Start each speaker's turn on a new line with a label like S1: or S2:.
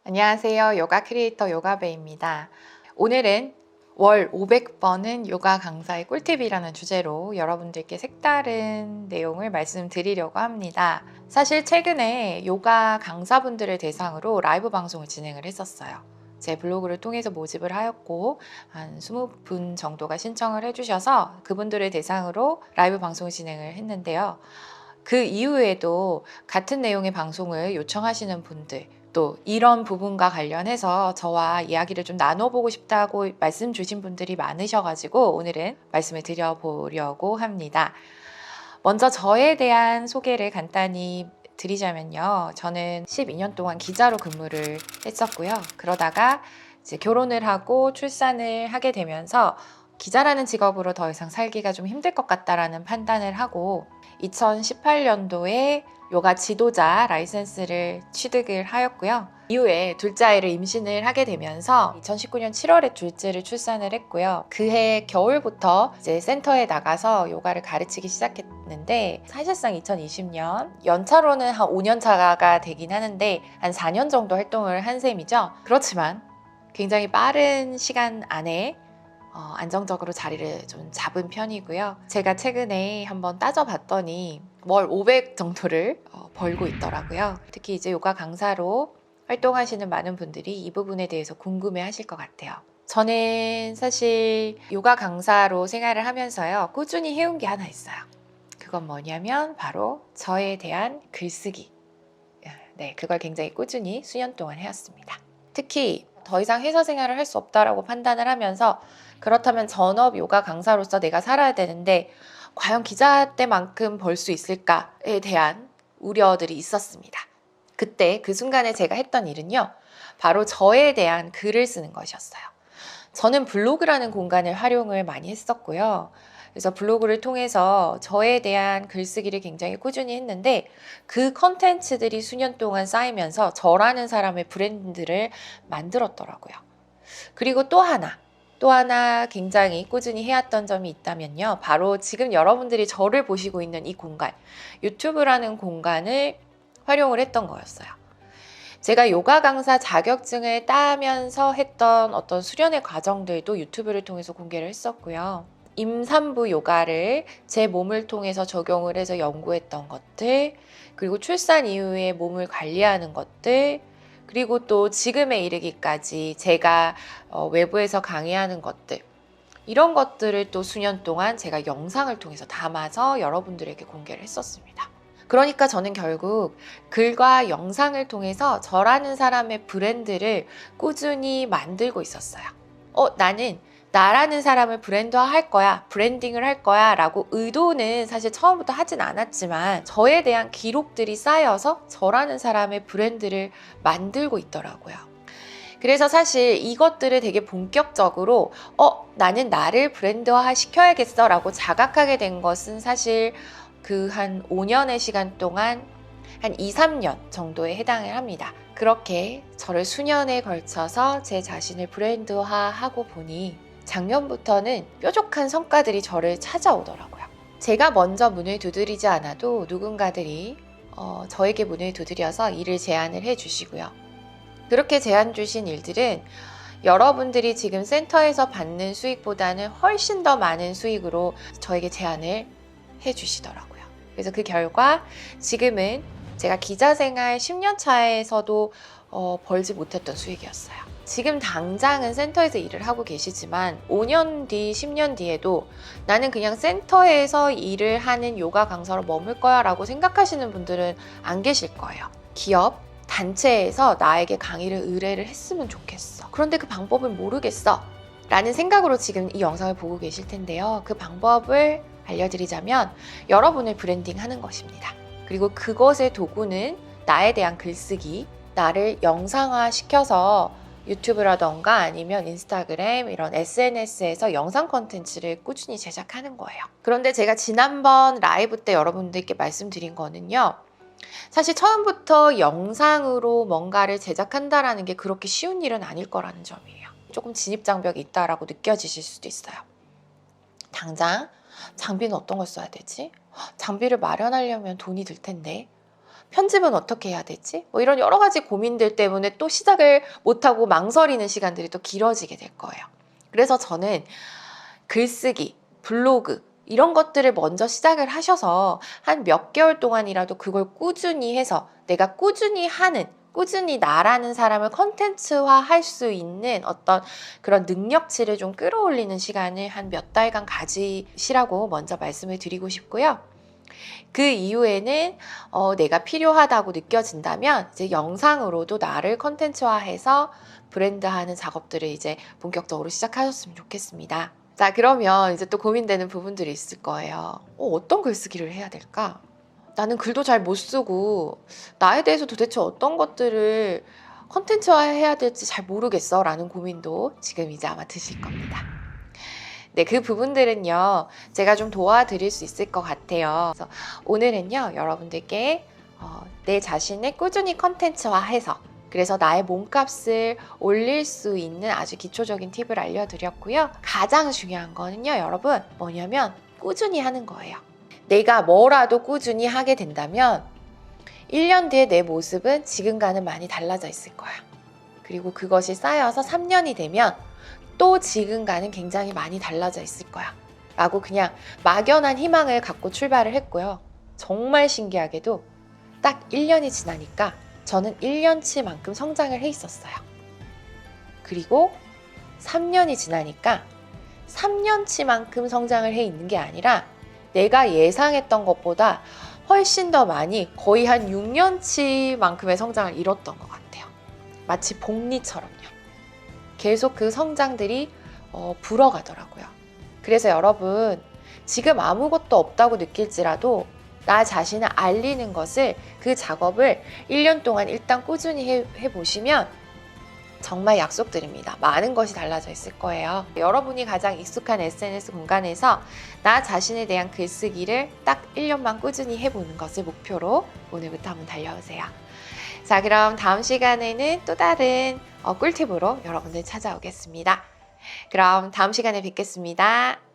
S1: 안녕하세요. 요가 크리에이터 요가베입니다. 오늘은 월 500번은 요가 강사의 꿀팁이라는 주제로 여러분들께 색다른 내용을 말씀드리려고 합니다. 사실 최근에 요가 강사분들을 대상으로 라이브 방송을 진행을 했었어요. 제 블로그를 통해서 모집을 하였고 한 20분 정도가 신청을 해주셔서 그분들을 대상으로 라이브 방송을 진행을 했는데요. 그 이후에도 같은 내용의 방송을 요청하시는 분들, 또 이런 부분과 관련해서 저와 이야기를 좀 나눠보고 싶다고 말씀 주신 분들이 많으셔가지고 오늘은 말씀을 드려보려고 합니다. 먼저 저에 대한 소개를 간단히 드리자면요. 저는 12년 동안 기자로 근무를 했었고요. 그러다가 이제 결혼을 하고 출산을 하게 되면서 기자라는 직업으로 더 이상 살기가 좀 힘들 것 같다라는 판단을 하고 2018년도에 요가 지도자 라이센스를 취득을 하였고요. 이후에 둘째 아이를 임신을 하게 되면서 2019년 7월에 둘째를 출산을 했고요. 그해 겨울부터 이제 센터에 나가서 요가를 가르치기 시작했는데 사실상 2020년 연차로는 한 5년 차가 되긴 하는데 한 4년 정도 활동을 한 셈이죠. 그렇지만 굉장히 빠른 시간 안에 안정적으로 자리를 좀 잡은 편이고요. 제가 최근에 한번 따져봤더니 월 500 정도를 벌고 있더라고요. 특히 이제 요가 강사로 활동하시는 많은 분들이 이 부분에 대해서 궁금해 하실 것 같아요. 저는 사실 요가 강사로 생활을 하면서요, 꾸준히 해온 게 하나 있어요. 그건 뭐냐면 바로 저에 대한 글쓰기. 네, 그걸 굉장히 꾸준히 수년 동안 해왔습니다. 특히 더 이상 회사 생활을 할 수 없다라고 판단을 하면서 그렇다면 전업 요가 강사로서 내가 살아야 되는데 과연 기자 때만큼 벌 수 있을까에 대한 우려들이 있었습니다. 그때 그 순간에 제가 했던 일은요, 바로 저에 대한 글을 쓰는 것이었어요. 저는 블로그라는 공간을 활용을 많이 했었고요. 그래서 블로그를 통해서 저에 대한 글쓰기를 굉장히 꾸준히 했는데 그 컨텐츠들이 수년 동안 쌓이면서 저라는 사람의 브랜드를 만들었더라고요. 그리고 또 하나 굉장히 꾸준히 해왔던 점이 있다면요. 바로 지금 여러분들이 저를 보시고 있는 이 공간, 유튜브라는 공간을 활용을 했던 거였어요. 제가 요가 강사 자격증을 따면서 했던 어떤 수련의 과정들도 유튜브를 통해서 공개를 했었고요. 임산부 요가를 제 몸을 통해서 적용을 해서 연구했던 것들, 그리고 출산 이후에 몸을 관리하는 것들, 그리고 또 지금에 이르기까지 제가 외부에서 강의하는 것들, 이런 것들을 또 수년 동안 제가 영상을 통해서 담아서 여러분들에게 공개를 했었습니다. 그러니까 저는 결국 글과 영상을 통해서 저라는 사람의 브랜드를 꾸준히 만들고 있었어요. 나는 나라는 사람을 브랜드화 할 거야, 브랜딩을 할 거야 라고 의도는 사실 처음부터 하진 않았지만 저에 대한 기록들이 쌓여서 저라는 사람의 브랜드를 만들고 있더라고요. 그래서 사실 이것들을 되게 본격적으로 나는 나를 브랜드화 시켜야겠어 라고 자각하게 된 것은 사실 그 한 5년의 시간 동안 한 2, 3년 정도에 해당을 합니다. 그렇게 저를 수년에 걸쳐서 제 자신을 브랜드화하고 보니 작년부터는 뾰족한 성과들이 저를 찾아오더라고요. 제가 먼저 문을 두드리지 않아도 누군가들이 저에게 문을 두드려서 일을 제안을 해주시고요. 그렇게 제안 주신 일들은 여러분들이 지금 센터에서 받는 수익보다는 훨씬 더 많은 수익으로 저에게 제안을 해주시더라고요. 그래서 그 결과 지금은 제가 기자 생활 10년 차에서도 벌지 못했던 수익이었어요. 지금 당장은 센터에서 일을 하고 계시지만 5년 뒤, 10년 뒤에도 나는 그냥 센터에서 일을 하는 요가 강사로 머물 거야 라고 생각하시는 분들은 안 계실 거예요. 기업, 단체에서 나에게 강의를 의뢰를 했으면 좋겠어. 그런데 그 방법을 모르겠어 라는 생각으로 지금 이 영상을 보고 계실 텐데요. 그 방법을 알려드리자면 여러분을 브랜딩하는 것입니다. 그리고 그것의 도구는 나에 대한 글쓰기, 나를 영상화 시켜서 유튜브라던가 아니면 인스타그램 이런 SNS에서 영상 콘텐츠를 꾸준히 제작하는 거예요. 그런데 제가 지난번 라이브 때 여러분들께 말씀드린 거는요. 사실 처음부터 영상으로 뭔가를 제작한다라는 게 그렇게 쉬운 일은 아닐 거라는 점이에요. 조금 진입장벽이 있다라고 느껴지실 수도 있어요. 당장 장비는 어떤 걸 써야 되지? 장비를 마련하려면 돈이 들 텐데 편집은 어떻게 해야 되지? 뭐 이런 여러 가지 고민들 때문에 또 시작을 못하고 망설이는 시간들이 또 길어지게 될 거예요. 그래서 저는 글쓰기, 블로그 이런 것들을 먼저 시작을 하셔서 한 몇 개월 동안이라도 그걸 꾸준히 해서 내가 꾸준히 하는, 꾸준히 나라는 사람을 컨텐츠화 할 수 있는 어떤 그런 능력치를 좀 끌어올리는 시간을 한 몇 달간 가지시라고 먼저 말씀을 드리고 싶고요. 그 이후에는 내가 필요하다고 느껴진다면 이제 영상으로도 나를 컨텐츠화해서 브랜드하는 작업들을 이제 본격적으로 시작하셨으면 좋겠습니다. 자, 그러면 이제 또 고민되는 부분들이 있을 거예요. 어떤 글쓰기를 해야 될까? 나는 글도 잘 못 쓰고 나에 대해서 도대체 어떤 것들을 컨텐츠화 해야 될지 잘 모르겠어 라는 고민도 지금 이제 아마 드실 겁니다. 네, 그 부분들은요 제가 좀 도와드릴 수 있을 것 같아요. 그래서 오늘은요 여러분들께 내 자신을 꾸준히 컨텐츠화해서 그래서 나의 몸값을 올릴 수 있는 아주 기초적인 팁을 알려드렸고요. 가장 중요한 거는요 여러분 뭐냐면 꾸준히 하는 거예요. 내가 뭐라도 꾸준히 하게 된다면 1년 뒤에 내 모습은 지금과는 많이 달라져 있을 거야. 그리고 그것이 쌓여서 3년이 되면 또 지금과는 굉장히 많이 달라져 있을 거야 라고 그냥 막연한 희망을 갖고 출발을 했고요. 정말 신기하게도 딱 1년이 지나니까 저는 1년치만큼 성장을 해 있었어요. 그리고 3년이 지나니까 3년치만큼 성장을 해 있는 게 아니라 내가 예상했던 것보다 훨씬 더 많이 거의 한 6년치만큼의 성장을 이뤘던 것 같아요. 마치 복리처럼요. 계속 그 성장들이 불어가더라고요. 그래서 여러분 지금 아무것도 없다고 느낄지라도 나 자신을 알리는 것을 그 작업을 1년 동안 일단 꾸준히 해보시면 정말 약속드립니다. 많은 것이 달라져 있을 거예요. 여러분이 가장 익숙한 SNS 공간에서 나 자신에 대한 글쓰기를 딱 1년만 꾸준히 해보는 것을 목표로 오늘부터 한번 달려오세요. 자, 그럼 다음 시간에는 또 다른 꿀팁으로 여러분들 찾아오겠습니다. 그럼 다음 시간에 뵙겠습니다.